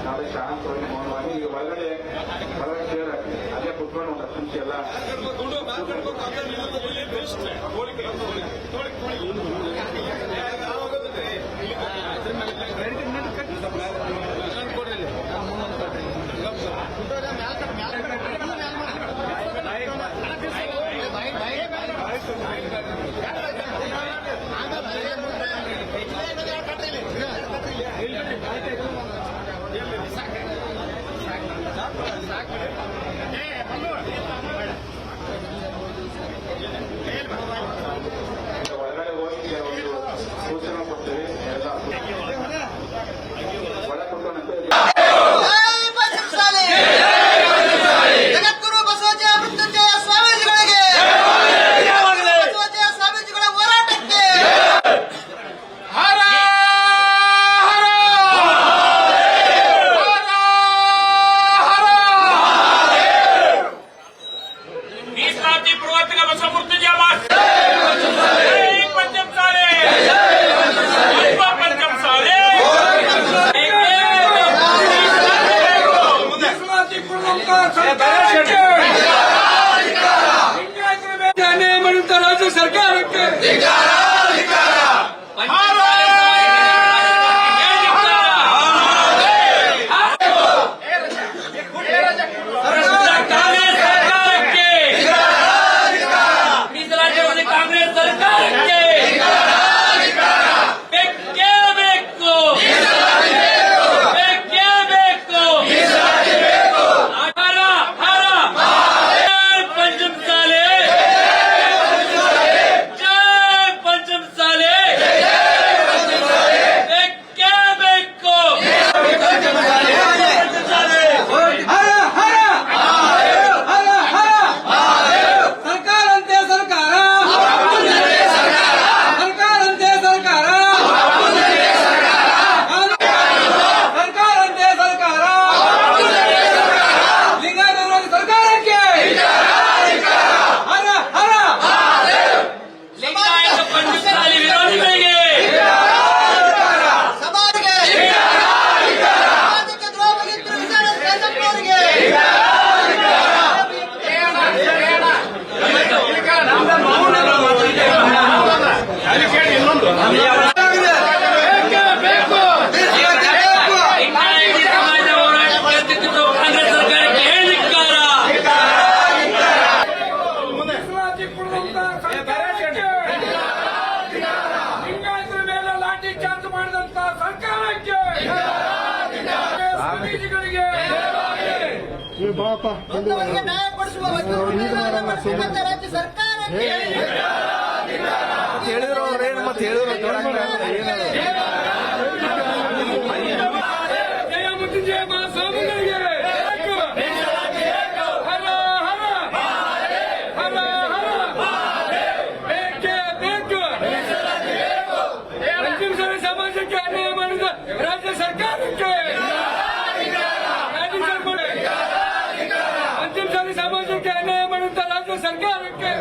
ನಾಳೆ ಶಾಂತವಾಗಿ ಮೌನವಾಗಿ ಈಗ ಹೊರಗಡೆ ಸೇರ ಅದೇ ಕುತ್ಕೊಂಡು ಒಂದು 10 ನಿಮಿಷ ಎಲ್ಲ ಒಳಗಡೆ ಹೋಗಿ ಒಂದು ಸೂಚನೆ ಕೊಡ್ತೀವಿ ಎಲ್ಲ ಒಳ ಕೊಟ್ಟೋಣಂತೆ ಜಗದ್ಗುರು ಬಸವಜಯ ಮೃತ್ಯುಂಜಯ ಸ್ವಾಮೀಜಿಗಳಿಗೆ ಬಸವಜಯ ಸ್ವಾಮೀಜಿಗಳ ಹೋರಾಟಕ್ಕೆ ಮೀಸಲಾತಿ ಪೂರ್ವಕ ಬಸವ ಮೃತ್ಯುಂಜಯ ರಾಜ್ಯ ಸರ್ಕಾರಕ್ಕೆ ಕಾಂಗ್ರೆಸ್ ಸರ್ಕಾರಕ್ಕೆ ಲಾಠಿ ಚಾರ್ಜ್ ಮಾಡಿದಂತ ಸರ್ಕಾರಕ್ಕೆ ಸ್ವಾಮೀಜಿಗಳಿಗೆ ನೊಂದವರಿಗೆ ನ್ಯಾಯ ಕೊಡಿಸುವ ರಾಜ್ಯ ಸರ್ಕಾರಕ್ಕೆ ಹೇಳಿದ್ರು ಅವ್ರೇನು ಮತ್ತೆ ಹೇಳಿದ್ರು ಜಯ ಮೃತ್ಯುಂಜಯ ಸ್ವಾಮಿಗಳಿಗೆ ಹರ ಹರ ಹರ ಹರ ಬೇಕೇ ಬೇಕು ಅಂತಿಮ ಸಾಲಿ ಸಮಾಜಕ್ಕೆ ಅನ್ಯಾಯ ಮಾಡಿದ ರಾಜ್ಯ ಸರ್ಕಾರಕ್ಕೆ ಅಂತಿಮ ಸಾಲಿ ಸಮಾಜಕ್ಕೆ ಅನ್ಯಾಯ ಮಾಡಿದ ರಾಜ್ಯ ಸರ್ಕಾರಕ್ಕೆ